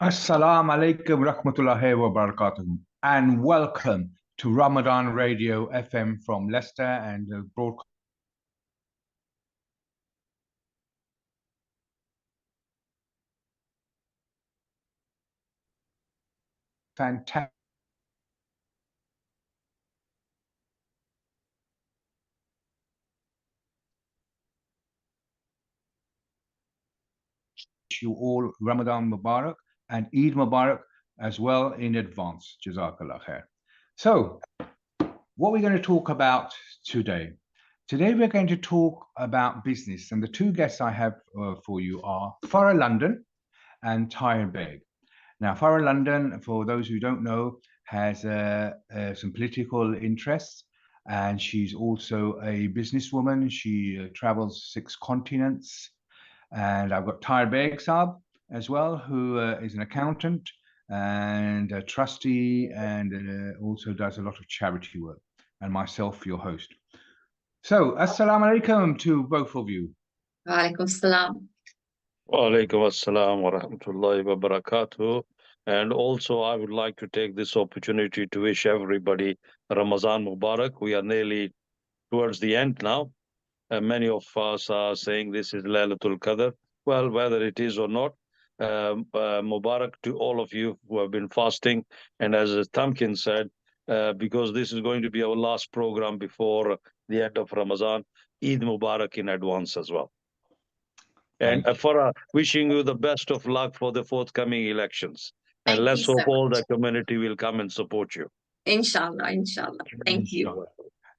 Assalamu alaikum rahmatullahi wa barakatuh, and welcome to Ramadan Radio FM from Leicester and broadcast fantastic you all Ramadan Mubarak and Eid Mubarak as well in advance. Jazakallah khair. So, what we're going to talk about today. Today we're going to talk about business, and the two guests I have for you are Farah London and Tyre Beg. Now, Farah London, for those who don't know, has some political interests, and she's also a businesswoman. She travels 6 continents. And I've got Tyre Beg Saab as well, who is an accountant and a trustee, and also does a lot of charity work. And myself, your host. So, assalamu alaikum to both of you. Walaikum salam. Walaikum assalam wa rahmatullahi wa barakatuh. And also, I would like to take this opportunity to wish everybody Ramadan Mubarak. We are nearly towards the end now. Many of us are saying this is Laylatul Qadr. Well, whether it is or not, Mubarak to all of you who have been fasting. And as Tamkin said, because this is going to be our last program before the end of Ramadan, Eid Mubarak in advance as well. And for wishing you the best of luck for the forthcoming elections. And Thank let's you hope so all much. the community will come and support you. Inshallah, inshallah. Thank you. Inshallah.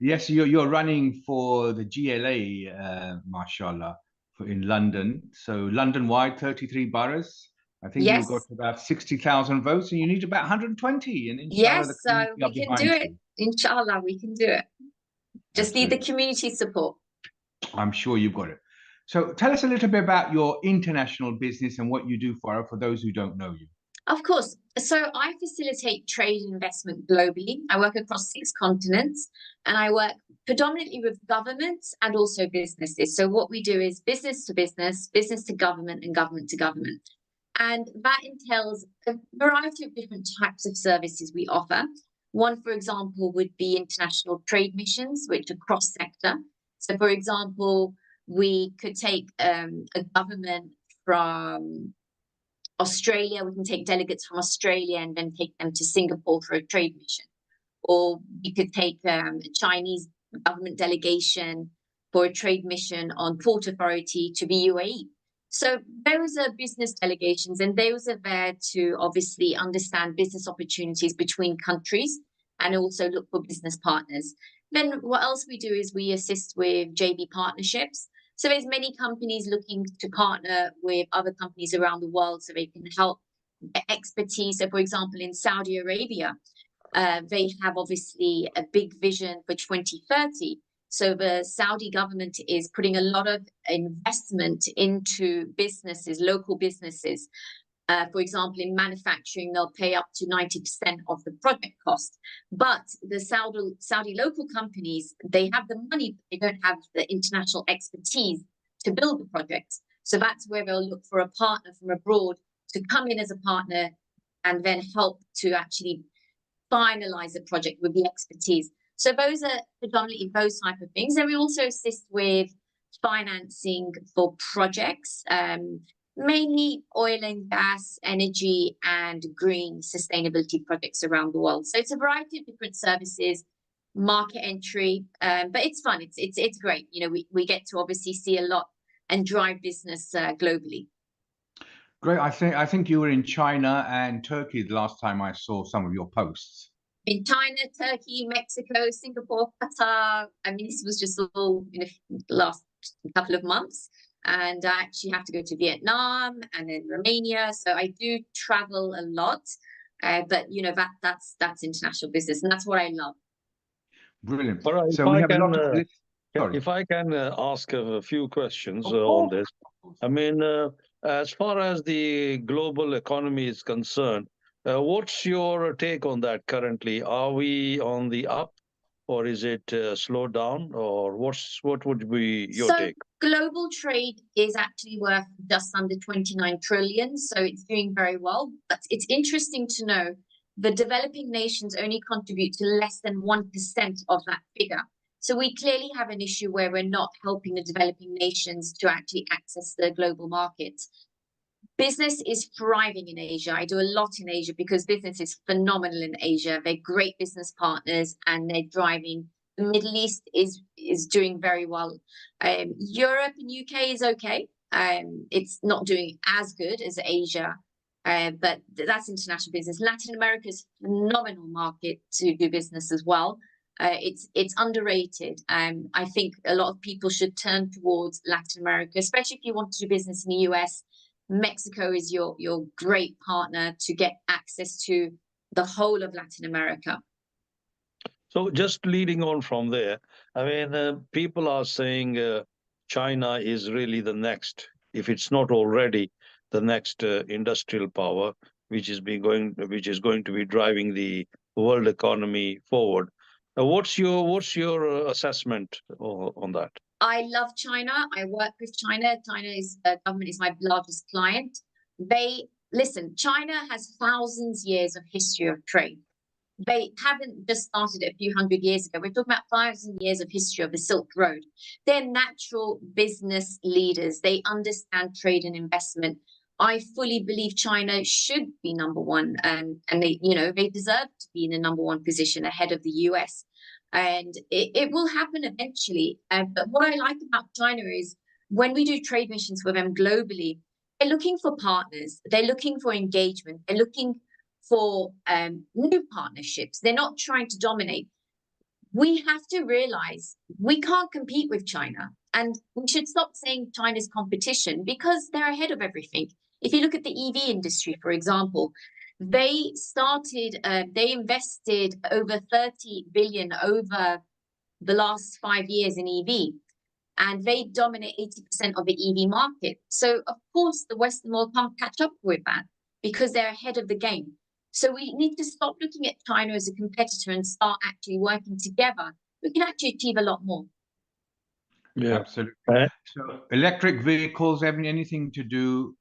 Yes, you're running for the GLA, mashallah, in London. So London-wide, 33 boroughs. I think Yes. you've got about 60,000 votes, and you need about 120. And inshallah, Yes, the so community we are can behind do it. you. Inshallah, we can do it. Just need the Absolutely. community support. I'm sure you've got it. So tell us a little bit about your international business and what you do for those who don't know you. Of course. So I facilitate trade and investment globally. I work across 6 continents, and I work predominantly with governments and also businesses. So what we do is business to government, and government to government. And that entails a variety of different types of services we offer. One, for example, would be international trade missions, which are cross-sector. So, for example, we could take a government from Australia. We can take delegates from Australia and then take them to Singapore for a trade mission. Or you could take a Chinese government delegation for a trade mission on Port Authority to the UAE. So those are business delegations, and those are there to obviously understand business opportunities between countries and also look for business partners. Then what else we do is we assist with JV partnerships. So there's many companies looking to partner with other companies around the world so they can help expertise. So for example, in Saudi Arabia, they have obviously a big vision for 2030. So the Saudi government is putting a lot of investment into businesses, local businesses. For example, in manufacturing, they'll pay up to 90% of the project cost. But the Saudi local companies, they have the money, but they don't have the international expertise to build the projects. So that's where they'll look for a partner from abroad to come in as a partner and then help to actually finalize the project with the expertise. So those are predominantly those type of things. And we also assist with financing for projects, mainly oil and gas, energy, and green sustainability projects around the world. So it's a variety of different services, market entry, but it's fun. It's great. You know, we get to obviously see a lot and drive business globally. Great. I think you were in China and Turkey the last time I saw some of your posts. In China, Turkey, Mexico, Singapore, Qatar. I mean, this was just all in the last couple of months. And I actually have to go to Vietnam and then Romania. So I do travel a lot. But, you know, that's international business. And that's what I love. Brilliant. All right, So we have a lot of this. Sorry. If I can ask a few questions on this. I mean, as far as the global economy is concerned, what's your take on that currently? Are we on the up or is it slowed down, or what would be your So take? global trade is actually worth just under 29 trillion, so it's doing very well. But it's interesting to know the developing nations only contribute to less than 1% of that figure. So we clearly have an issue where we're not helping the developing nations to actually access the global markets. Business is thriving in Asia. I do a lot in Asia because business is phenomenal in Asia. They're great business partners and they're driving. The Middle East is doing very well. Europe and UK is okay. It's not doing as good as Asia, but that's international business. Latin America is a phenomenal market to do business as well. It's underrated. I think a lot of people should turn towards Latin America, especially if you want to do business in the US. Mexico is your great partner to get access to the whole of Latin America. So just leading on from there, I mean, people are saying China is really the next, if it's not already the next industrial power, which is going to be driving the world economy forward. What's your assessment on that? I love China. I work with China. China's government is my largest client. China has thousands years of history of trade. They haven't just started a few hundred years ago. We're talking about 1,000 years of history of the Silk Road. They're natural business leaders. They understand trade and investment. I fully believe China should be number one, and they deserve to be in the number one position ahead of the US. And it will happen eventually. But what I like about China is when we do trade missions with them globally, they're looking for partners. They're looking for engagement. They're looking for new partnerships. They're not trying to dominate. We have to realize we can't compete with China. And we should stop saying China's competition because they're ahead of everything. If you look at the EV industry, for example, they invested over 30 billion over the last 5 years in EV, and they dominate 80% of the EV market. So, of course, the Western world can't catch up with that because they're ahead of the game. So we need to stop looking at China as a competitor and start actually working together. We can actually achieve a lot more. Yeah, absolutely. So electric vehicles having anything to do.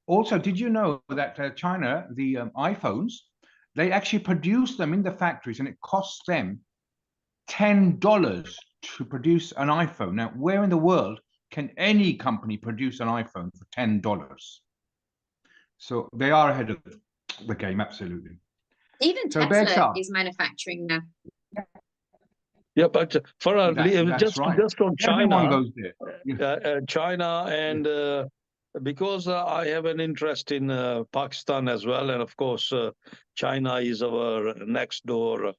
Also, did you know that China, the iPhones, they actually produce them in the factories and it costs them $10 to produce an iPhone. Now, where in the world can any company produce an iPhone for $10? So they are ahead of the game, absolutely. Even Tesla is manufacturing now. Yeah, but for just on China, goes there. China and because I have an interest in Pakistan as well, and of course, China is our next door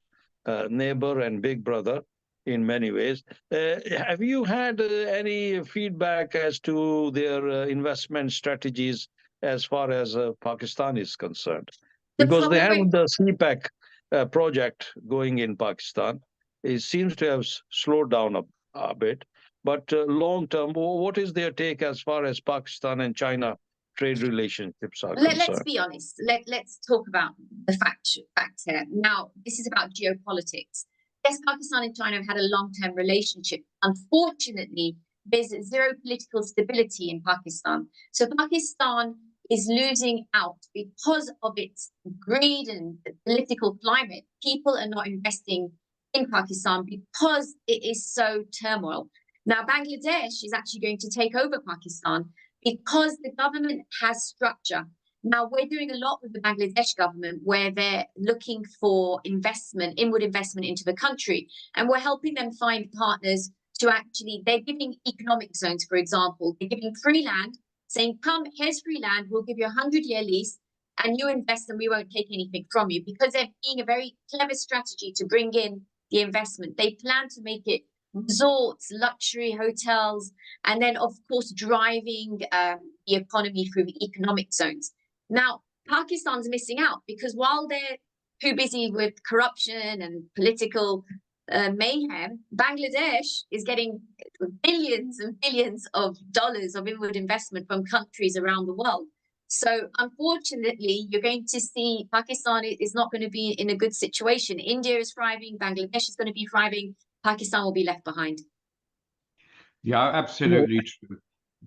neighbor and big brother in many ways. Have you had any feedback as to their investment strategies as far as Pakistan is concerned? Because they have the CPEC project going in Pakistan. It seems to have slowed down a bit. But long term, what is their take as far as Pakistan and China trade relationships are concerned? Let's be honest. Let's talk about the facts here. Now, this is about geopolitics. Yes, Pakistan and China have had a long-term relationship. Unfortunately, there's zero political stability in Pakistan. So Pakistan is losing out because of its greed and the political climate. People are not investing in Pakistan because it is so turmoil. Now, Bangladesh is actually going to take over Pakistan because the government has structure. Now, we're doing a lot with the Bangladesh government where they're looking for investment, inward investment into the country. And we're helping them find partners to actually, they're giving economic zones, for example. They're giving free land, saying, come, here's free land, we'll give you a 100-year lease, and you invest and we won't take anything from you, because they're being a very clever strategy to bring in the investment. They plan to make it resorts, luxury hotels, and then, of course, driving the economy through the economic zones. Now, Pakistan's missing out because while they're too busy with corruption and political mayhem, Bangladesh is getting billions and billions of dollars of inward investment from countries around the world. So unfortunately, you're going to see Pakistan is not going to be in a good situation. India is thriving, Bangladesh is going to be thriving, Pakistan will be left behind. Yeah, absolutely true.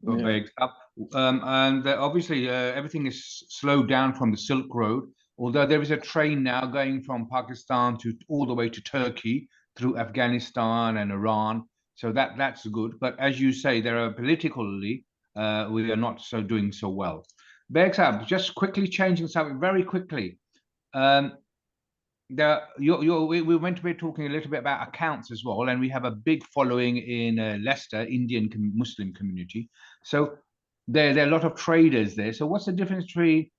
Yeah. Big stuff. And obviously, everything is slowed down from the Silk Road. Although there is a train now going from Pakistan to all the way to Turkey through Afghanistan and Iran. So that's good. But as you say, there are politically we are not doing so well. Begzab, just quickly changing something very quickly. Um, we're meant to be talking a little bit about accounts as well, and we have a big following in Leicester, Indian Muslim community. So there are a lot of traders there. So what's the difference between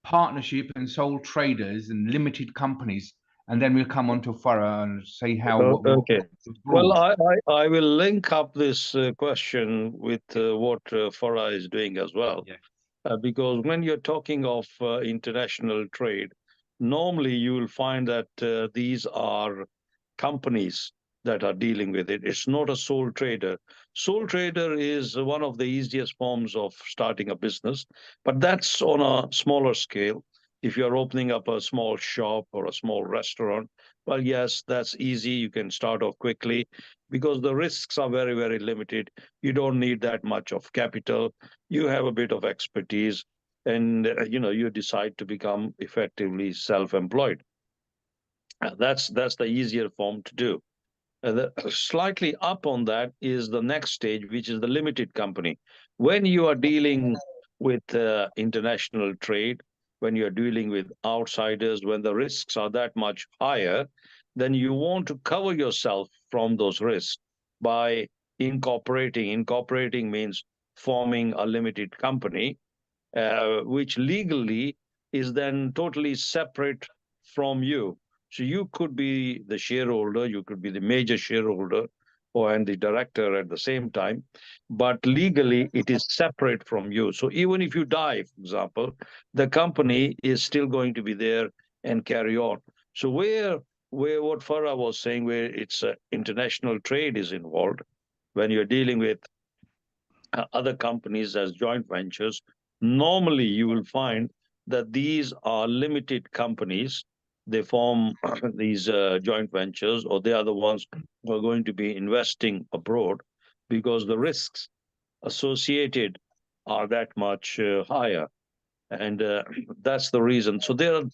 partnership and sole traders and limited companies? And then we'll come on to Farah and say how Okay. Well, broad. I will link up this question with what Farah is doing as well. Yeah. Because when you're talking of international trade, normally you will find that these are companies that are dealing with it. It's not a sole trader. Sole trader is one of the easiest forms of starting a business, but that's on a smaller scale. If you're opening up a small shop or a small restaurant, well, yes, that's easy. You can start off quickly because the risks are very, very limited. You don't need that much of capital. You have a bit of expertise, and you decide to become effectively self-employed. That's the easier form to do. Slightly up on that is the next stage, which is the limited company. When you are dealing with international trade, when you're dealing with outsiders, when the risks are that much higher, then you want to cover yourself from those risks by incorporating. Incorporating means forming a limited company, which legally is then totally separate from you. So you could be the shareholder, you could be the major shareholder, and the director at the same time, but legally it is separate from you. So even if you die, for example, the company is still going to be there and carry on. So where what Farah was saying, where it's international trade is involved, when you're dealing with other companies as joint ventures, normally you will find that these are limited companies. They form these joint ventures, or they are the ones who are going to be investing abroad because the risks associated are that much higher. And that's the reason. So there are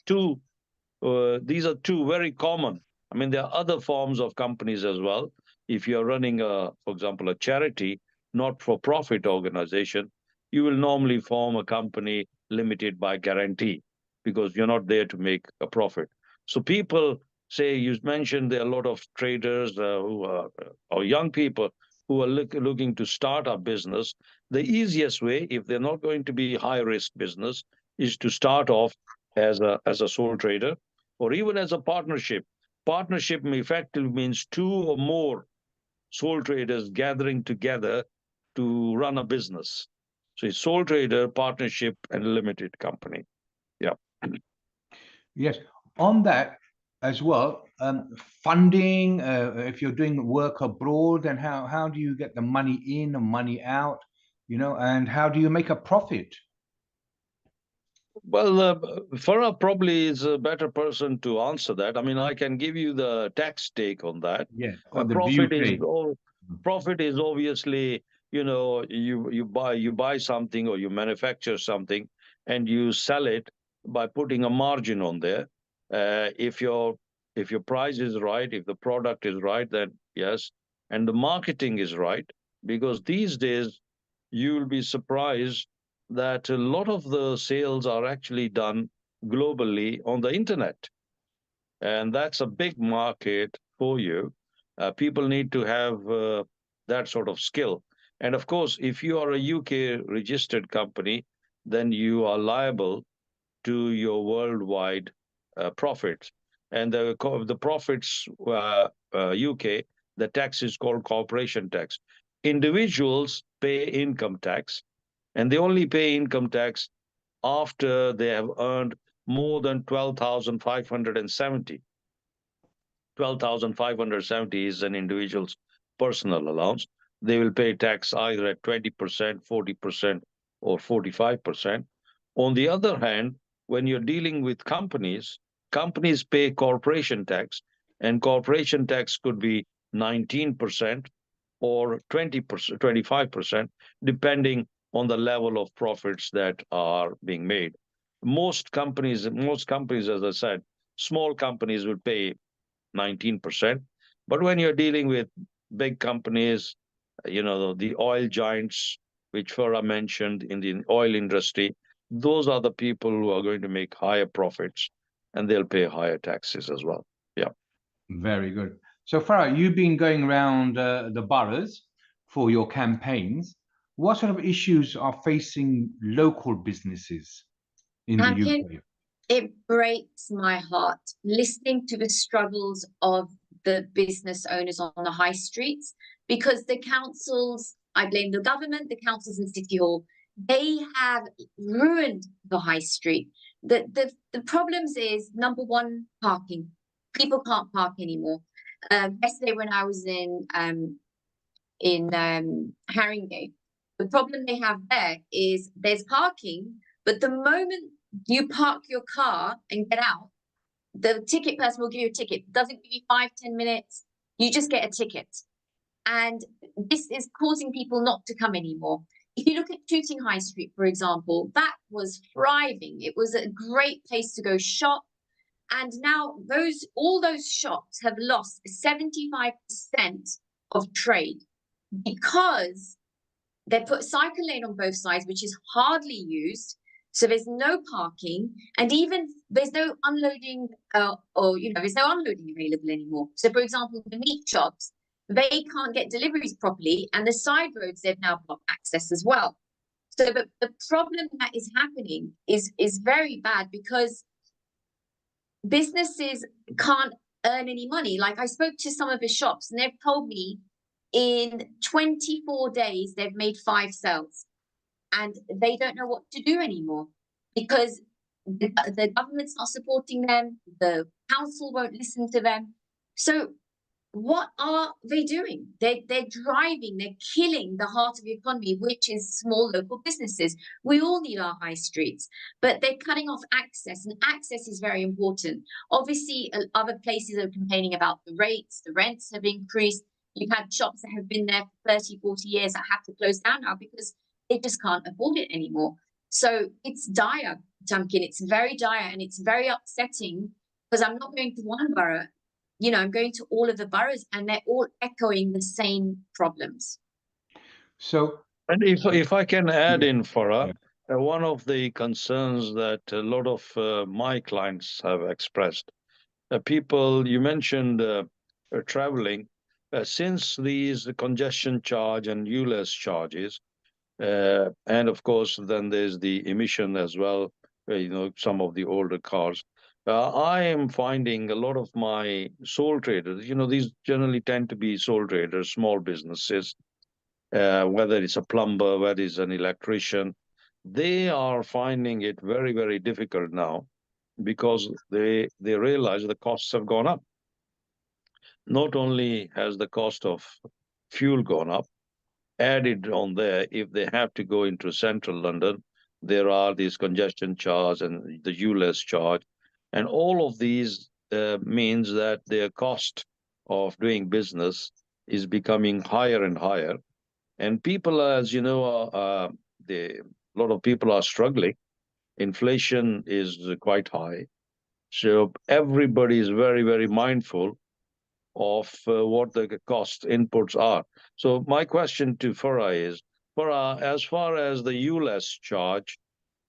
these are two very common. I mean, there are other forms of companies as well. If you're running, for example, a charity, not-for-profit organization, you will normally form a company limited by guarantee because you're not there to make a profit. So people say, you mentioned there are a lot of traders who are, or young people who are looking to start a business. The easiest way, if they're not going to be high-risk business, is to start off as a sole trader or even as a partnership. Partnership effectively means two or more sole traders gathering together to run a business. So it's sole trader, partnership, and limited company. Yeah. Yes, on that as well, funding, if you're doing work abroad, then how do you get the money in and money out, and how do you make a profit? Well, Farah probably is a better person to answer that. I mean, I can give you the tax take on that. Yeah, on the Profit is beauty. profit is obviously, you buy something or you manufacture something and you sell it by putting a margin on there. If your price is right, if the product is right, then yes, and the marketing is right, because these days you will be surprised that a lot of the sales are actually done globally on the internet. And that's a big market for you. People need to have that sort of skill. And of course, if you are a UK registered company, then you are liable to your worldwide profits. And the profits, UK, the tax is called corporation tax. Individuals pay income tax, and they only pay income tax after they have earned more than 12,570. 12,570 is an individual's personal allowance. They will pay tax either at 20%, 40%, or 45%. On the other hand, when you're dealing with companies, companies pay corporation tax, and corporation tax could be 19% or 20%, 25%, depending on the level of profits that are being made. Most companies, as I said, small companies would pay 19%. But when you're dealing with big companies, the oil giants, which Farah mentioned in the oil industry, those are the people who are going to make higher profits and they'll pay higher taxes as well. Yeah. Very good. So Farah, you've been going around the boroughs for your campaigns. What sort of issues are facing local businesses in the UK? It breaks my heart listening to the struggles of the business owners on the high streets, because the councils, I blame the government, the councils and City Hall, they have ruined the high street. The problems is, number one, parking. People can't park anymore. Yesterday when I was in Haringey, the problem they have there is there's parking, but the moment you park your car and get out, the ticket person will give you a ticket. Doesn't give you 5-10 minutes. You just get a ticket. And this is causing people not to come anymore. If you look at Tooting High Street, for example, that was thriving. It was a great place to go shop. And now all those shops have lost 75% of trade because they put cycle lane on both sides, which is hardly used. So there's no parking, and even there's no unloading, there's no unloading available anymore. So, for example, the meat shops, they can't get deliveries properly, and the side roads, they've now blocked access as well. So the problem that is happening is very bad, because businesses can't earn any money. Like, I spoke to some of the shops, and they've told me in 24 days they've made 5 sales. And they don't know what to do anymore, because the government's not supporting them. The council won't listen to them. So what are they doing? They're driving, they're killing the heart of the economy, which is small local businesses. We all need our high streets, but they're cutting off access, and access is very important. Obviously, other places are complaining about the rates. The rents have increased. You've had shops that have been there for 30, 40 years that have to close down now because they just can't afford it anymore. So it's dire, Tamkin. It's very dire, and it's very upsetting, because I'm not going to one borough. I'm going to all of the boroughs, and they're all echoing the same problems. So, and if I can add in, Farah, one of the concerns that a lot of my clients have expressed, people, you mentioned traveling, since these congestion charge and ULEZ charges, and of course, then there's the emission as well, some of the older cars. I am finding a lot of my sole traders, these generally tend to be sole traders, small businesses, whether it's a plumber, whether it's an electrician, they are finding it very, very difficult now, because they realize the costs have gone up. Not only has the cost of fuel gone up, added on there, if they have to go into central London, there are these congestion charge and the ULEZ charge. And all of these means that their cost of doing business is becoming higher and higher. And people, as you know, a lot of people are struggling. Inflation is quite high. So everybody is very, very mindful of what the cost inputs are. So my question to Farah is, Farah, as far as the ULEZ charge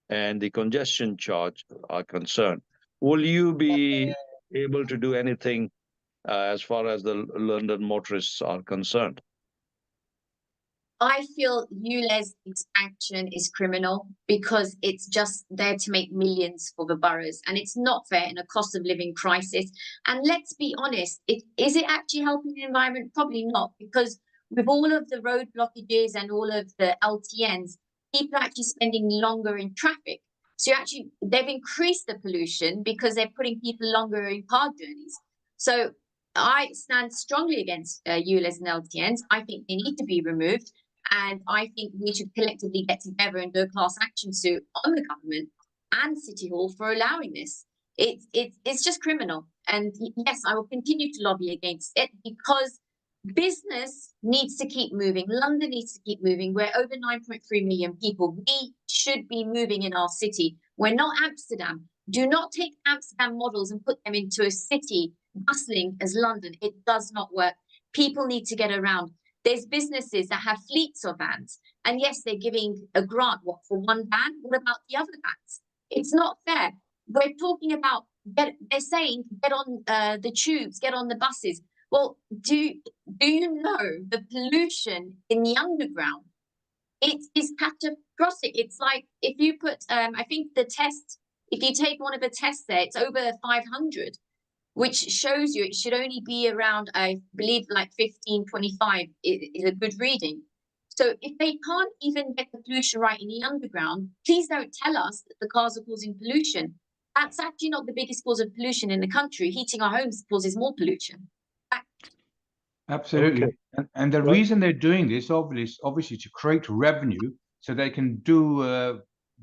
and the congestion charge are concerned, will you be able to do anything as far as the London motorists are concerned? I feel ULEZ expansion is criminal, because it's just there to make millions for the boroughs, and it's not fair in a cost of living crisis. And let's be honest, is it actually helping the environment? Probably not, because with all of the road blockages and all of the LTNs, people are actually spending longer in traffic. So they've increased the pollution because they're putting people longer in car journeys. So I stand strongly against ULEZ and LTNs. I think they need to be removed. And I think we should collectively get together and do a class action suit on the government and City Hall for allowing this. It's just criminal. And yes, I will continue to lobby against it, because business needs to keep moving. London needs to keep moving. We're over 9.3 million people. We should be moving in our city. We're not Amsterdam. Do not take Amsterdam models and put them into a city bustling as London. It does not work. People need to get around. There's businesses that have fleets of vans. And yes, they're giving a grant, what, for one van? What about the other vans? It's not fair. We're talking about, they're saying, get on the tubes, get on the buses. Well, do you know the pollution in the underground? It is catastrophic. It's like if you put, I think the test, if you take one of the tests there, it's over 500, which shows you it should only be around, I believe, like 1525 is a good reading. So if they can't even get the pollution right in the underground, please don't tell us that the cars are causing pollution. That's actually not the biggest cause of pollution in the country. Heating our homes causes more pollution. Absolutely. Okay. And the Well- reason they're doing this, obviously, to create revenue so they can do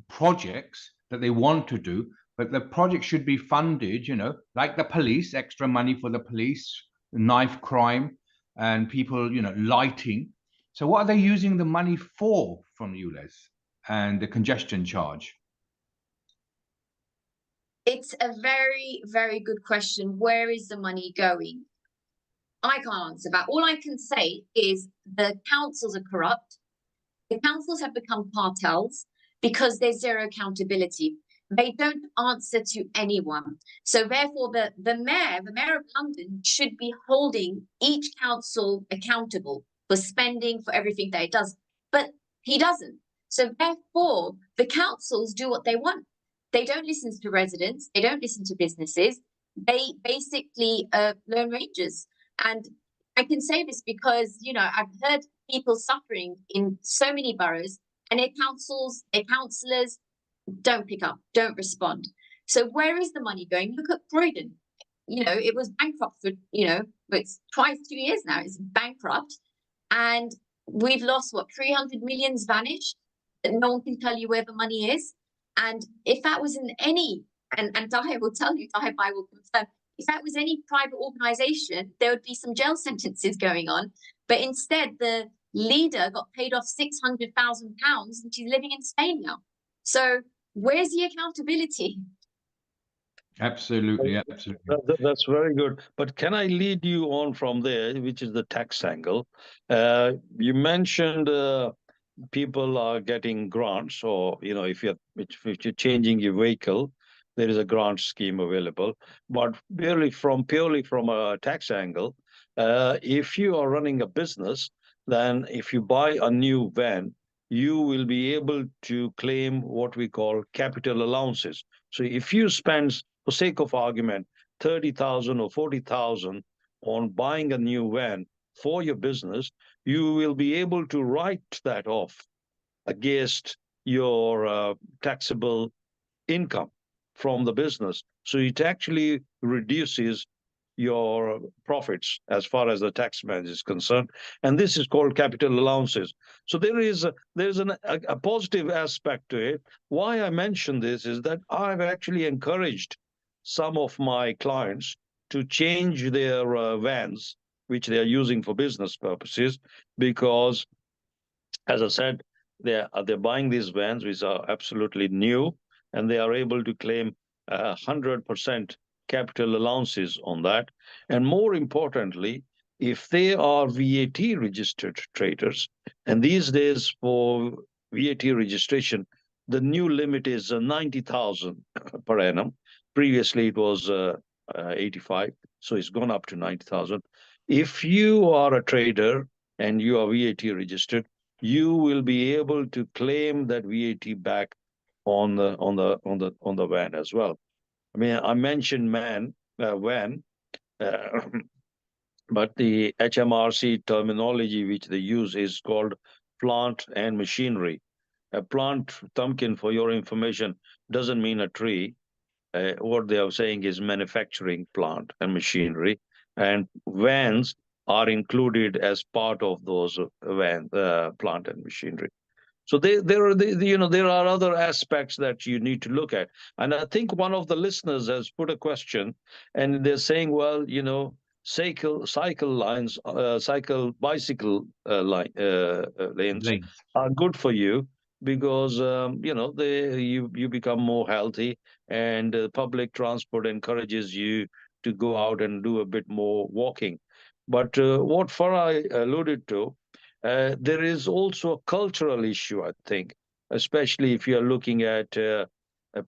projects that they want to do, but the project should be funded, like the police, extra money for the police, knife crime, and people, lighting. So what are they using the money for from ULEZ and the congestion charge? It's a very, very good question. Where is the money going? I can't answer that. All I can say is the councils are corrupt. The councils have become cartels because there's zero accountability. They don't answer to anyone. So therefore, the mayor of London should be holding each council accountable for spending, for everything that it does. But he doesn't. So therefore, the councils do what they want. They don't listen to residents. They don't listen to businesses. They basically Lone Rangers. And I can say this because, I've heard people suffering in so many boroughs, and their councils, their councillors don't pick up, don't respond. So where is the money going? Look at Croydon. It was bankrupt for, it's twice 2 years now, it's bankrupt. And we've lost, 300 million's vanished, that no one can tell you where the money is. And if that was in any, and Tahir will tell you, Tahir Bai will confirm, if that was any private organization, there would be some jail sentences going on. But instead, the leader got paid off £600,000 and she's living in Spain now. So where's the accountability? Absolutely. That's very good. But can I lead you on from there, which is the tax angle? You mentioned people are getting grants, or if you're changing your vehicle, there is a grant scheme available. But purely from a tax angle, if you are running a business, then if you buy a new van, you will be able to claim what we call capital allowances. So if you spend, for sake of argument, 30,000 or 40,000 on buying a new van for your business, you will be able to write that off against your taxable income from the business. So it actually reduces your profits as far as the taxman is concerned. And this is called capital allowances. So there's a positive aspect to it. Why I mention this is that I've actually encouraged some of my clients to change their vans, which they are using for business purposes, because, as I said, they're buying these vans, which are absolutely new, and they are able to claim 100% capital allowances on that. And more importantly, if they are VAT registered traders, and these days for VAT registration, the new limit is 90,000 per annum. Previously, it was 85, so it's gone up to 90,000. If you are a trader and you are VAT registered, you will be able to claim that VAT back on the van as well. I mean, I mentioned van, but the HMRC terminology which they use is called plant and machinery. A plant, Tamkin, for your information, doesn't mean a tree. What they are saying is manufacturing plant and machinery, and vans are included as part of those plant and machinery. So there are other aspects that you need to look at. And I think one of the listeners has put a question, and they're saying, well, bicycle lanes Lanes. are good for you because you become more healthy, and public transport encourages you to go out and do a bit more walking. But what Farah alluded to, there is also a cultural issue, I think, especially if you're looking at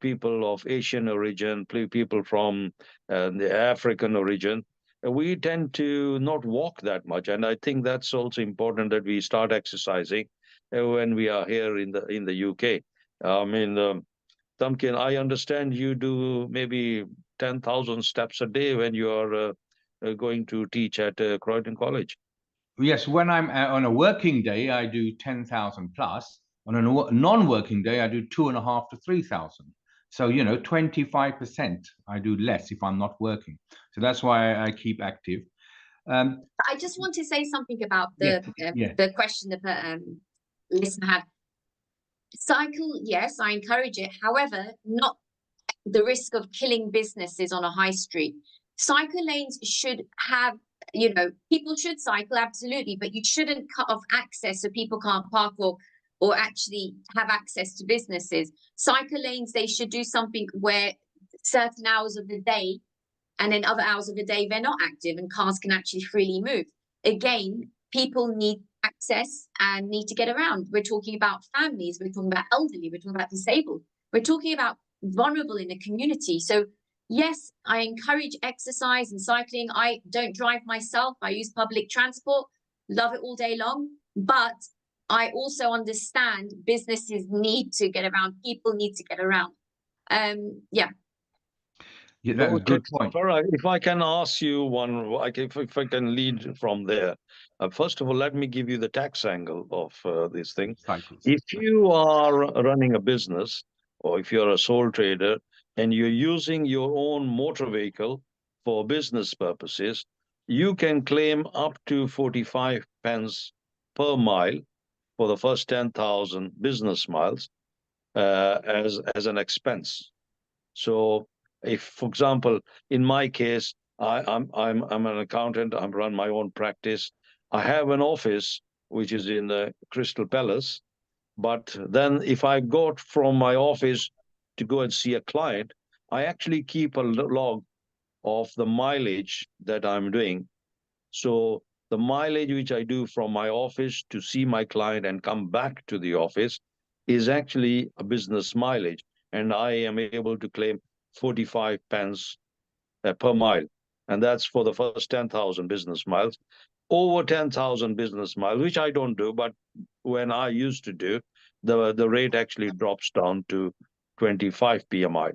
people of Asian origin, people from the African origin. We tend to not walk that much, and I think that's also important that we start exercising when we are here in the UK. I mean, Tamkin, I understand you do maybe 10,000 steps a day when you are going to teach at Croydon College. Yes, when I'm on a working day, I do 10,000 plus. On a non-working day, I do 2.5 to 3,000. So, 25% I do less if I'm not working. So that's why I keep active. I just want to say something about the question the listener had. Cycle, yes, I encourage it. However, not the risk of killing businesses on a high street. Cycle lanes should have, people should cycle, absolutely, but you shouldn't cut off access so people can't park or actually have access to businesses. Cycle lanes, they should do something where certain hours of the day and then other hours of the day they're not active and cars can actually freely move. Again, people need access and need to get around. We're talking about families, we're talking about elderly, we're talking about disabled, we're talking about vulnerable in the community. So yes, I encourage exercise and cycling. I don't drive myself, I use public transport, love it all day long, but I also understand businesses need to get around, people need to get around. Yeah, that's a good point. Farah, if I can ask you one, if I can lead from there. First of all, let me give you the tax angle of this thing. Cycles. If you are running a business, or if you're a sole trader, and you're using your own motor vehicle for business purposes, you can claim up to 45 pence per mile for the first 10,000 business miles as an expense. So if, for example, in my case, I'm an accountant, I run my own practice. I have an office which is in the Crystal Palace, but then if I go from my office to go and see a client, I actually keep a log of the mileage that I'm doing. So the mileage which I do from my office to see my client and come back to the office is actually a business mileage, and I am able to claim 45 pence per mile, and that's for the first 10,000 business miles. Over 10,000 business miles, which I don't do, but when I used to do, the rate actually drops down to 25p a mile.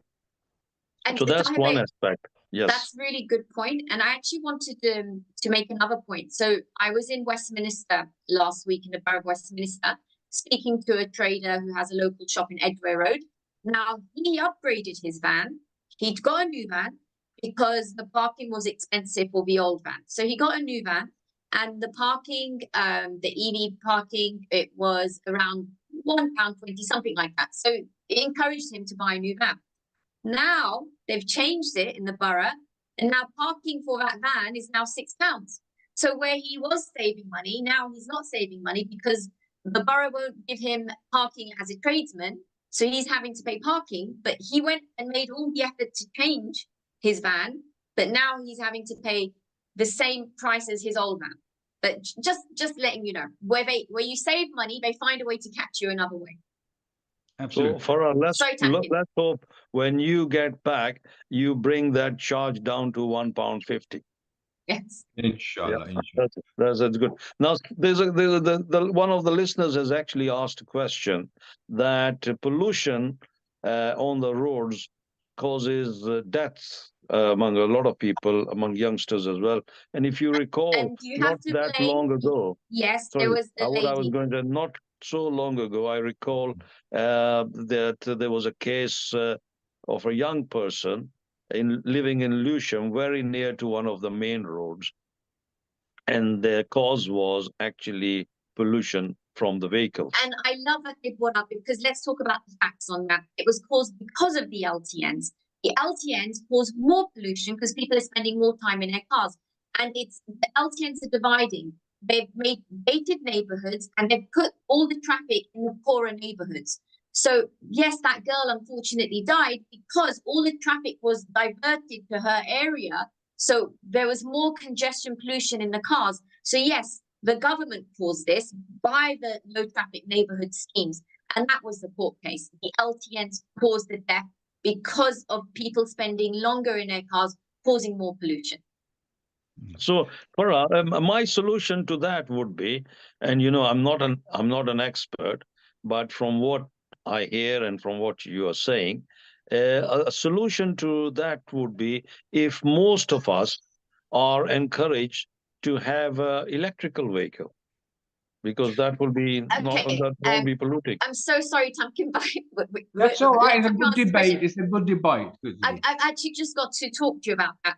And so that's one aspect. Yes, that's really good point. And I actually wanted to make another point. So I was in Westminster last week, in the Borough of Westminster, speaking to a trader who has a local shop in Edgware Road. Now, he upgraded his van. He'd got a new van because the parking was expensive for the old van. So he got a new van, and the parking, the EV parking, it was around £1.20, something like that. So it encouraged him to buy a new van. Now they've changed it in the borough, and now parking for that van is now £6. So where he was saving money, now he's not saving money because the borough won't give him parking as a tradesman. So he's having to pay parking, but he went and made all the effort to change his van, but now he's having to pay the same price as his old van. But just letting you know, where you save money, they find a way to catch you another way. Absolutely. So Farah, let's hope when you get back, you bring that charge down to £1.50. Yes. Inshallah. Yeah, that's good. Now, there's one of the listeners has actually asked a question that pollution on the roads causes deaths among a lot of people, among youngsters as well. And if you recall, not that long ago, yes, sorry, there was the what I was lady. going to, not so long ago, I recall that there was a case of a young person living in Lewisham, very near to one of the main roads, and the cause was actually pollution from the vehicles. And I love that they brought up, because let's talk about the facts on that. It was caused because of the LTNs. The LTNs cause more pollution because people are spending more time in their cars. and it's the LTNs are dividing. They've made gated neighborhoods and they've put all the traffic in the poorer neighborhoods. So yes, that girl unfortunately died because all the traffic was diverted to her area. So there was more congestion, pollution in the cars. So yes, the government caused this by the low traffic neighborhood schemes. And that was the court case. The LTNs caused the death because of people spending longer in their cars, causing more pollution. So, Farah, my solution to that would be, and I'm not an expert, but from what I hear and from what you are saying, a solution to that would be if most of us are encouraged to have an electrical vehicle, because that will be not Okay, that won't be polluting. I'm so sorry, Tamkin, but That's all right. It's a let me good answer the debate. question. It's a good debate. I've actually just got to talk to you about that.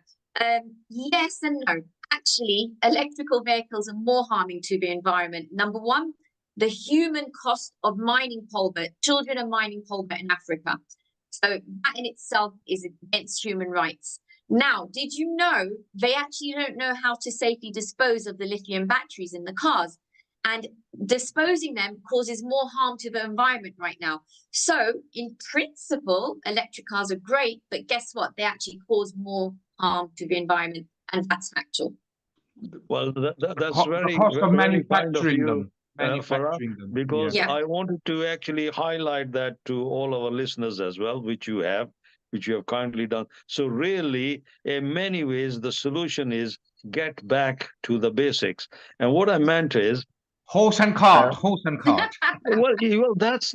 Yes and no. Actually, electrical vehicles are more harming to the environment. Number one, the human cost of mining cobalt. Children are mining cobalt in Africa. So that in itself is against human rights. Now, did you know they actually don't know how to safely dispose of the lithium batteries in the cars? And disposing them causes more harm to the environment right now. So in principle, electric cars are great, but guess what? They actually cause more harm to the environment, and that's factual. Well, that's The very, cost of very kind of manufacturing you, them. Farah, Manufacturing them. because Yeah. I wanted to actually highlight that to all our listeners as well, which you have kindly done. So really, in many ways, the solution is get back to the basics. And what I meant is, Horse and cart. Horse and cart. well, that's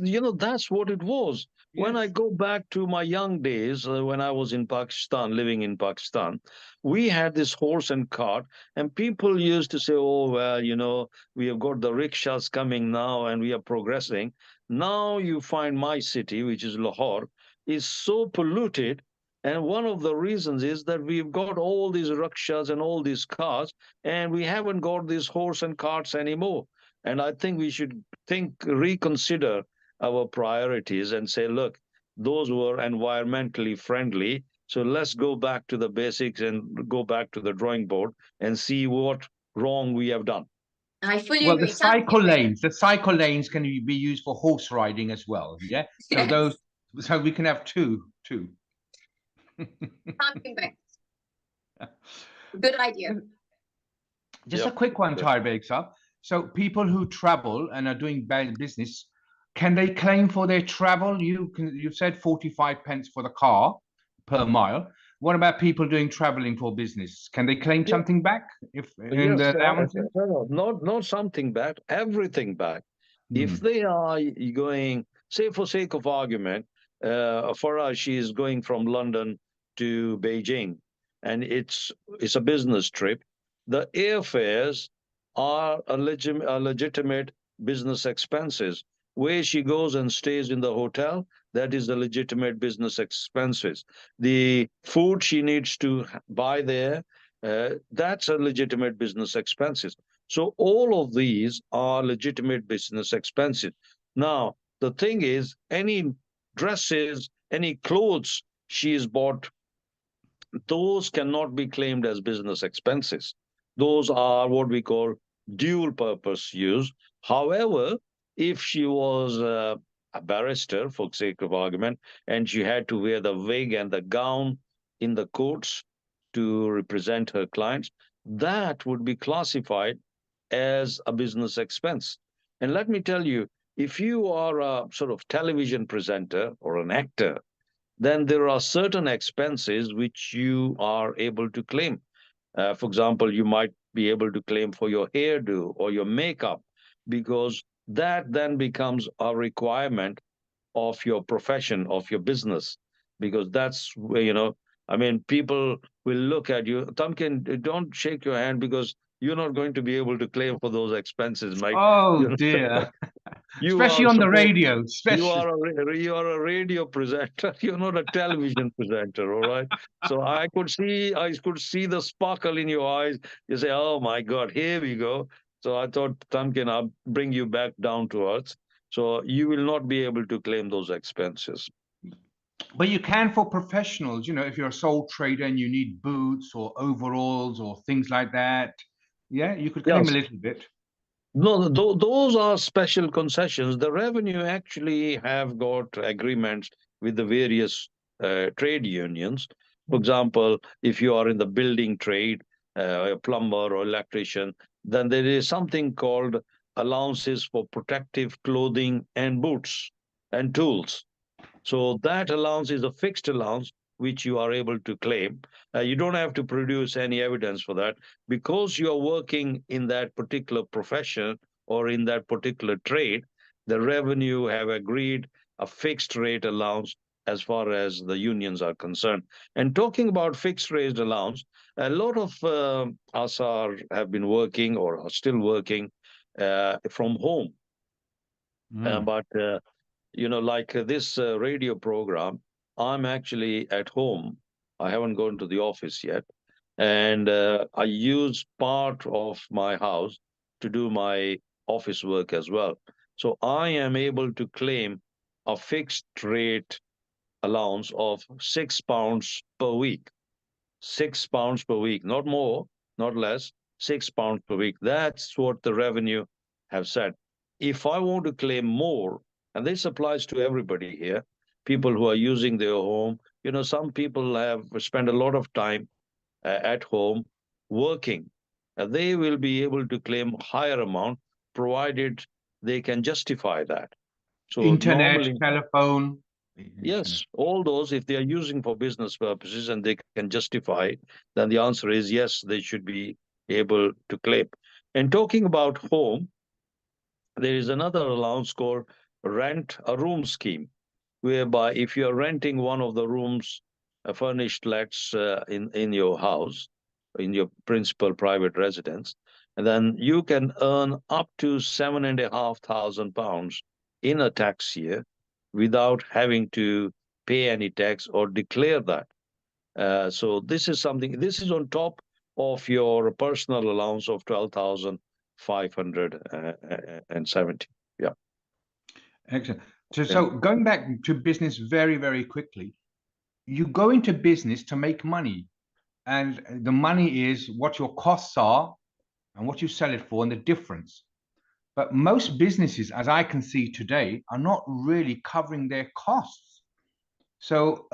what it was. When I Yes. go back to my young days, when I was in Pakistan, living in Pakistan, we had this horse and cart, and people used to say, "Oh, well, we have got the rickshaws coming now, and we are progressing." Now you find my city, which is Lahore, is so polluted, and one of the reasons is that we've got all these rickshaws and all these cars, and we haven't got these horse and carts anymore. And I think we should reconsider our priorities and say, look, those were environmentally friendly. So let's go back to the basics and go back to the drawing board and see what wrong we have done. I fully Well, agree. the cycle lanes can be used for horse riding as well. Yeah. So Yes. so we can have two. Tamkin, good idea. Just Yep. a quick one, Yep. Tarbek up. So people who travel and are doing bad business, can they claim for their travel? You said 45 pence for the car per mile. What about people doing traveling for business? Can they claim Yeah. something back if in Yes, the allowances? not something back, everything back. If they are going, say, for sake of argument, Farah, she is going from London to Beijing, and it's a business trip. The airfares are a legitimate business expenses. Where she goes and stays in the hotel, that is a legitimate business expenses. The food she needs to buy there, that's a legitimate business expenses. So all of these are legitimate business expenses. Now, the thing is, any dresses, any clothes she has bought, those cannot be claimed as business expenses. Those are what we call dual purpose use. However, if she was a barrister, for sake of argument, and she had to wear the wig and the gown in the courts to represent her clients, that would be classified as a business expense. And let me tell you, if you are a sort of television presenter or an actor, then there are certain expenses which you are able to claim. For example, you might be able to claim for your hairdo or your makeup, because that then becomes a requirement of your profession, of your business, because that's where, I mean, people will look at you. Tamkin, don't shake your hand, because you're not going to be able to claim for those expenses, Mike. Oh dear. You Especially are on the supposed radio. you Especially. are a radio presenter. You're not a television presenter, all right? So I could see the sparkle in your eyes. You say, "Oh my God, here we go." So I thought, Tamkin, I'll bring you back down to earth. So you will not be able to claim those expenses. But you can for professionals, if you're a sole trader and you need boots or overalls or things like that, yeah, you could claim a Yes. little bit. No, those are special concessions. The revenue actually have got agreements with the various trade unions. For example, if you are in the building trade, a plumber or electrician, then there is something called allowances for protective clothing and boots and tools. So that allowance is a fixed allowance which you are able to claim. You don't have to produce any evidence for that because you are working in that particular profession or in that particular trade. The revenue have agreed a fixed rate allowance as far as the unions are concerned. And talking about fixed rate allowance, a lot of us have been working or are still working from home. But like this radio program, I'm actually at home. I haven't gone to the office yet. And I use part of my house to do my office work as well. So I am able to claim a fixed rate allowance of £6 per week. £6 per week, not more, not less, £6 per week. That's what the revenue have said. If I want to claim more, and this applies to everybody here, people who are using their home, some people have spent a lot of time at home working. They will be able to claim higher amount provided they can justify that. So Internet, normally, telephone. yes, all those, if they are using for business purposes and they can justify it, then the answer is yes, they should be able to claim. And talking about home, there is another allowance called rent a room scheme, whereby if you are renting one of the rooms, furnished flats in your house, in your principal private residence, and then you can earn up to £7,500 in a tax year without having to pay any tax or declare that. So this is something. This is on top of your personal allowance of 12,570. Yeah. Excellent. So, Yeah. so going back to business very, very quickly, you go into business to make money, and the money is what your costs are and what you sell it for and the difference. But most businesses, as I can see today, are not really covering their costs. So,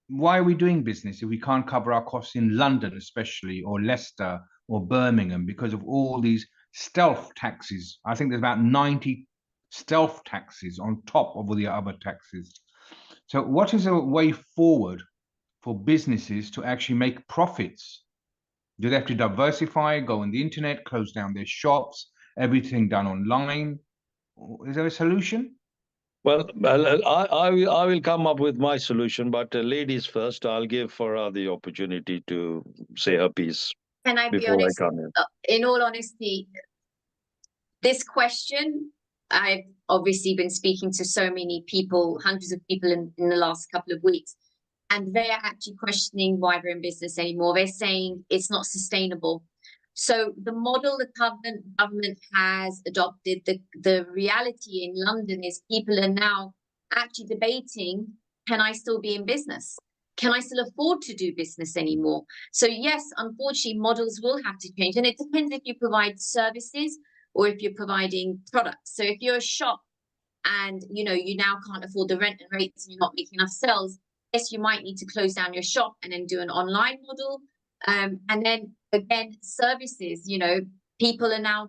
why are we doing business if we can't cover our costs in London, especially, or Leicester, or Birmingham, because of all these stealth taxes? I think there's about 90 stealth taxes on top of all the other taxes. So, what is a way forward for businesses to actually make profits? Do they have to diversify, go on the internet, close down their shops, everything done online? Is there a solution? Well, I will come up with my solution, but ladies first. I'll give Farah the opportunity to say her piece Can I be before I honest? come in. In all honesty, this question, I've obviously been speaking to so many people, hundreds of people in the last couple of weeks, and they are actually questioning why they're in business anymore. They're saying it's not sustainable. So the model the government has adopted, the reality in London is people are now actually debating, can I still be in business? Can I still afford to do business anymore? So yes, unfortunately, models will have to change. And it depends if you provide services or if you're providing products. So if you're a shop and you now can't afford the rent and rates and you're not making enough sales, yes, you might need to close down your shop and then do an online model. And then again, services, people are now,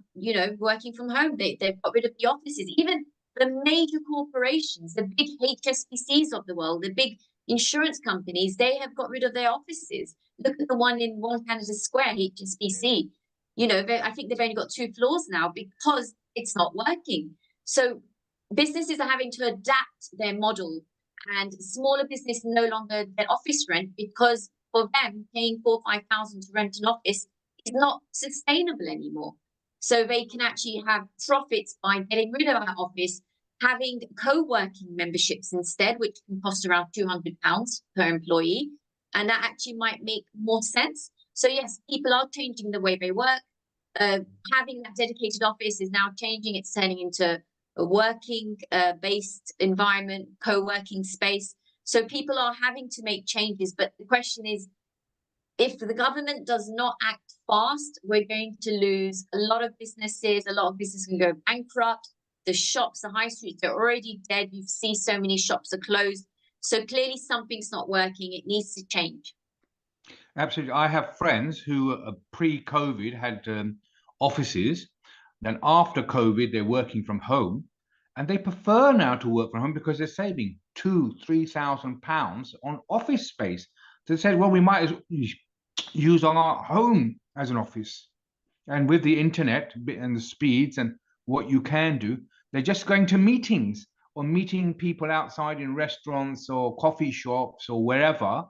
working from home. They've got rid of the offices. Even the major corporations, the big HSBCs of the world, the big insurance companies, they have got rid of their offices. Look at the one in One Canada Square, HSBC. I think they've only got 2 floors now because it's not working. So businesses are having to adapt their model, and smaller business no longer get office rent because for them paying 4,000 or 5,000 to rent an office is not sustainable anymore. So they can actually have profits by getting rid of our office, having co-working memberships instead, which can cost around £200 per employee, and that actually might make more sense. So yes, people are changing the way they work. Having that dedicated office is now changing. It's turning into a working based environment, co-working space. So people are having to make changes. But the question is, if the government does not act fast, we're going to lose a lot of businesses. A lot of businesses can go bankrupt. The shops, the high streets, they're already dead. You see so many shops are closed. So clearly something's not working. It needs to change. Absolutely. I have friends who pre-COVID had offices. Then after COVID, they're working from home, and they prefer now to work from home because they're saving £2,000-3,000 on office space. So they said, well, we might as well use our home as an office. And with the internet and the speeds and what you can do, they're just going to meetings or meeting people outside in restaurants or coffee shops or wherever,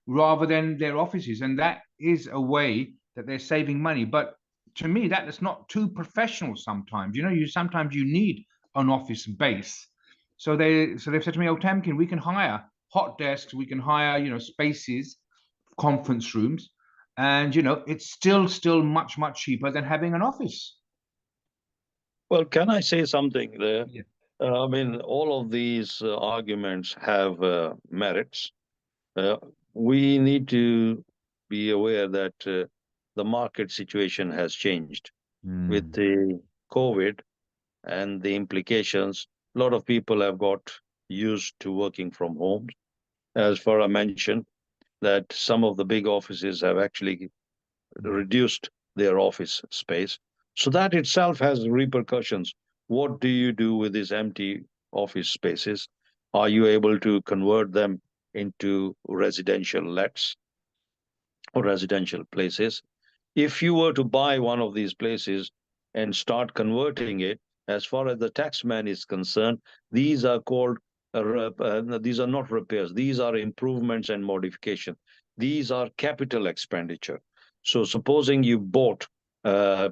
rather than their offices. And that is a way that they're saving money. But to me, that is not too professional sometimes. You know, sometimes you need an office base. So they've said to me, oh, Tamkin, we can hire hot desks, we can hire, spaces, conference rooms, and it's still much cheaper than having an office. Well, can I say something there? Yeah. I mean, all of these arguments have merits. Uh, we need to be aware that the market situation has changed with the COVID and the implications. A lot of people have got used to working from home. As Farah mentioned, that some of the big offices have actually reduced their office space. So that itself has repercussions. What do you do with these empty office spaces? Are you able to convert them into residential lets or residential places? If you were to buy one of these places and start converting it, as far as the taxman is concerned, these are called these are not repairs. These are improvements and modification. These are capital expenditure. So supposing you bought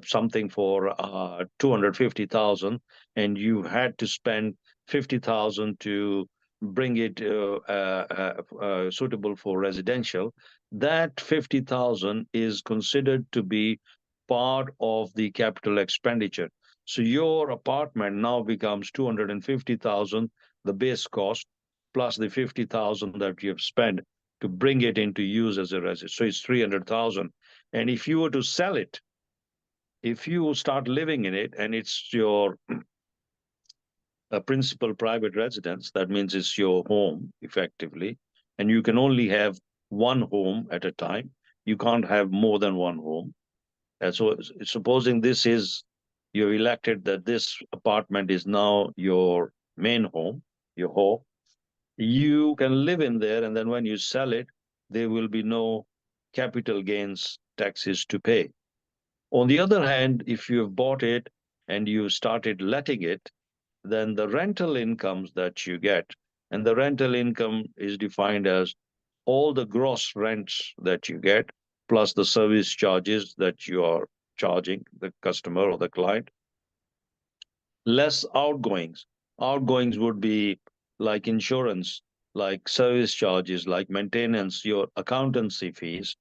something for 250,000 and you had to spend 50,000 to bring it suitable for residential, that 50,000 is considered to be part of the capital expenditure. So your apartment now becomes 250,000, the base cost, plus the 50,000 that you have spent to bring it into use as a residence. So it's 300,000. And if you were to sell it, if you start living in it and it's your principal private residence, that means it's your home effectively, and you can only have one home at a time. You can't have more than one home. And so supposing this is, you've elected that this apartment is now your main home, your home, you can live in there, and then when you sell it, there will be no capital gains taxes to pay. On the other hand, if you have bought it and you started letting it, then the rental incomes that you get, and the rental income is defined as all the gross rents that you get, plus the service charges that you are charging the customer or the client, less outgoings. Outgoings would be like insurance, like service charges, like maintenance, your accountancy fees.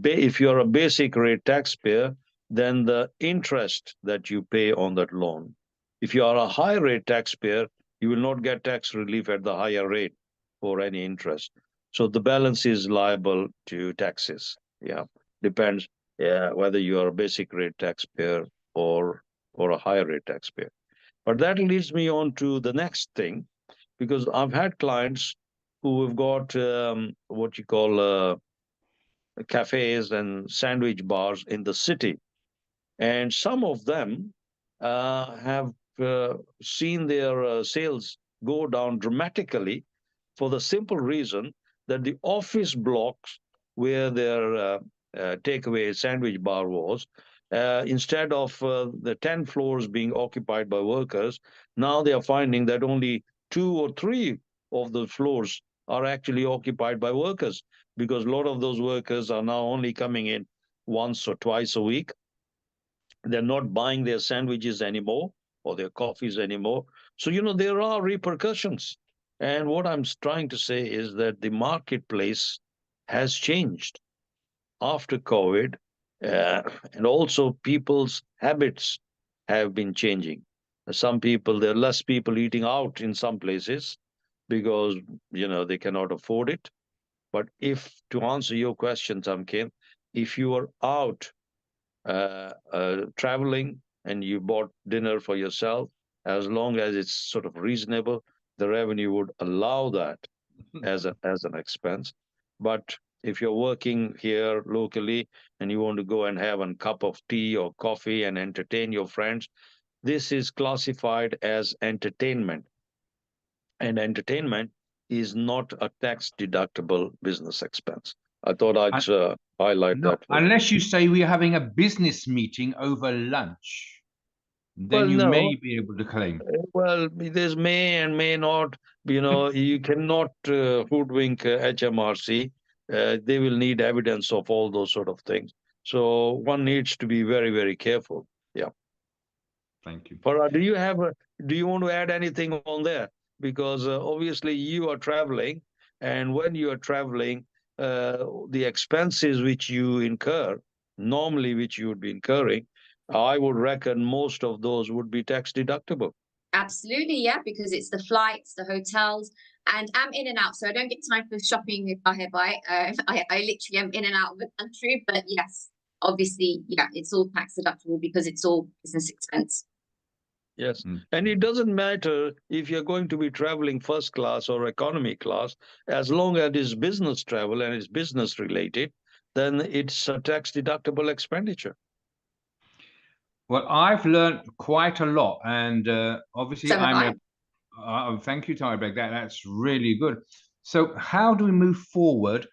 If you're a basic rate taxpayer, then the interest that you pay on that loan. If you are a high rate taxpayer, you will not get tax relief at the higher rate for any interest. So the balance is liable to taxes. Yeah, depends whether you are a basic rate taxpayer or a higher rate taxpayer. But that leads me on to the next thing, because I've had clients who have got what you call cafes and sandwich bars in the city. And some of them have seen their sales go down dramatically for the simple reason that the office blocks where their takeaway sandwich bar was, instead of the 10 floors being occupied by workers, now they are finding that only 2 or 3 of the floors are actually occupied by workers, because a lot of those workers are now only coming in once or twice a week. They're not buying their sandwiches anymore or their coffees anymore. So, there are repercussions. And what I'm trying to say is that the marketplace has changed after COVID, and also people's habits have been changing. Some people, there are less people eating out in some places, because they cannot afford it. But to answer your question, Tamkin, if you are out traveling and you bought dinner for yourself, as long as it's sort of reasonable, the revenue would allow that as an expense. But if you're working here locally and you want to go and have a cup of tea or coffee and entertain your friends, this is classified as entertainment. And entertainment is not a tax deductible business expense. I thought I'd highlight No, that. unless you say we're having a business meeting over lunch, then Well, you no. may be able to claim. Well, there's may and may not. You cannot hoodwink HMRC. They will need evidence of all those sort of things. So one needs to be very, very careful. Yeah. Thank you. Farah, do you want to add anything on there? Because obviously you are traveling, and when you are traveling, the expenses which you incur, normally which you would be incurring, I would reckon most of those would be tax deductible. Absolutely, yeah, because it's the flights, the hotels, and I'm in and out, so I don't get time for shopping by. I literally am in and out of the country, but yes, obviously, yeah, it's all tax deductible because it's all business expense. Yes. And it doesn't matter if you're going to be traveling first class or economy class, as long as it's business travel and it's business related, then it's a tax deductible expenditure. Well, I've learned quite a lot, and obviously So have I. thank you, Tybek. That's really good. So how do we move forward?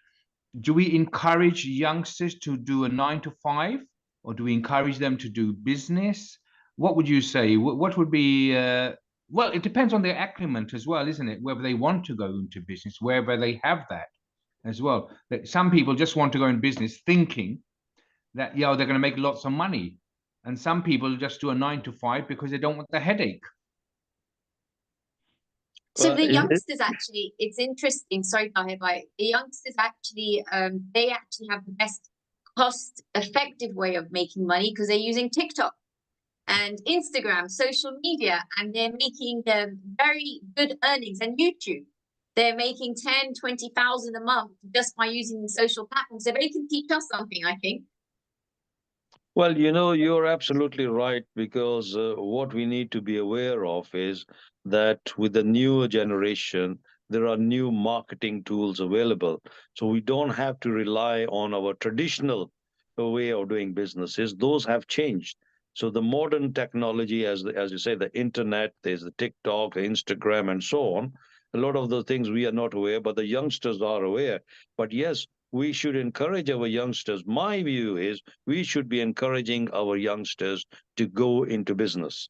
Do we encourage youngsters to do a 9 to 5, or do we encourage them to do business? What would you say? What would be well, it depends on their acclimate as well, isn't it? Whether they want to go into business, wherever they have that as well. That some people just want to go in business thinking that they're going to make lots of money, and some people just do a 9 to 5 because they don't want the headache. So the youngsters actually, it's interesting. Sorry, Tahir, but the youngsters actually, they actually have the best cost-effective way of making money because they're using TikTok and Instagram, social media, and they're making very good earnings. And YouTube, they're making 10, 20,000 a month just by using the social platforms. So they can teach us something, I think. Well, you're absolutely right, because what we need to be aware of is that with the newer generation, there are new marketing tools available. So we don't have to rely on our traditional way of doing businesses. Those have changed. So the modern technology, as you say, the internet, there's the TikTok, Instagram, and so on. A lot of the things we are not aware, but the youngsters are aware. But yes, we should encourage our youngsters. My view is we should be encouraging our youngsters to go into business,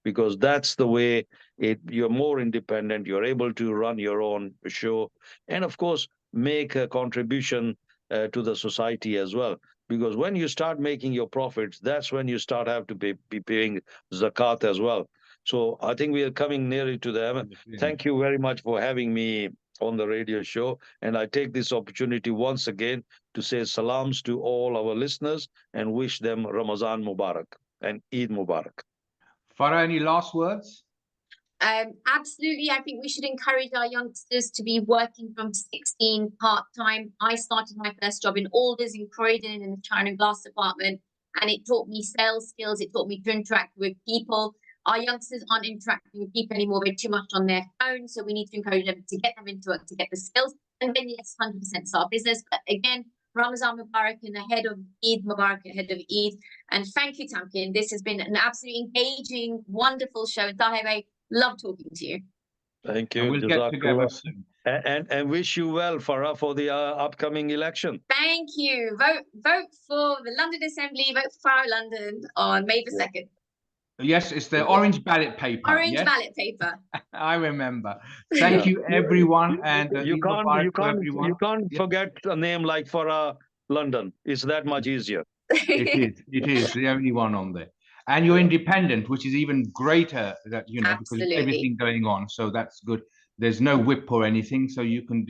because that's the way you're more independent, you're able to run your own show, and of course make a contribution to the society as well. Because when you start making your profits, that's when you start have to be paying zakat as well. So I think we are coming nearly to the end. Thank you very much for having me on the radio show. And I take this opportunity once again to say salams to all our listeners and wish them Ramadan Mubarak and Eid Mubarak. Farah, any last words? Absolutely. I think we should encourage our youngsters to be working from 16 part-time. I started my first job in Alders in Croydon in the China glass department, and it taught me sales skills. It taught me to interact with people. Our youngsters aren't interacting with people anymore. They're too much on their phone. So we need to encourage them to get them into it, to get the skills. And then, yes, 100% start business. But again, Ramadan Mubarak and ahead of Eid Mubarak, ahead of Eid. And thank you, Tamkin. This has been an absolutely engaging, wonderful show. Tahir, love talking to you. Thank you. And we'll get together soon. And wish you well, Farah, for the upcoming election. Thank you. Vote for the London Assembly. Vote for Farah London on May the 2nd. Yes, it's the orange ballot paper. Orange ballot paper. I remember. Thank you, everyone, and you can't forget a name like Farah London. It's that much easier. It is the only one on there. And you're independent, which is even greater, that because of everything going on. So that's good. There's no whip or anything, so you can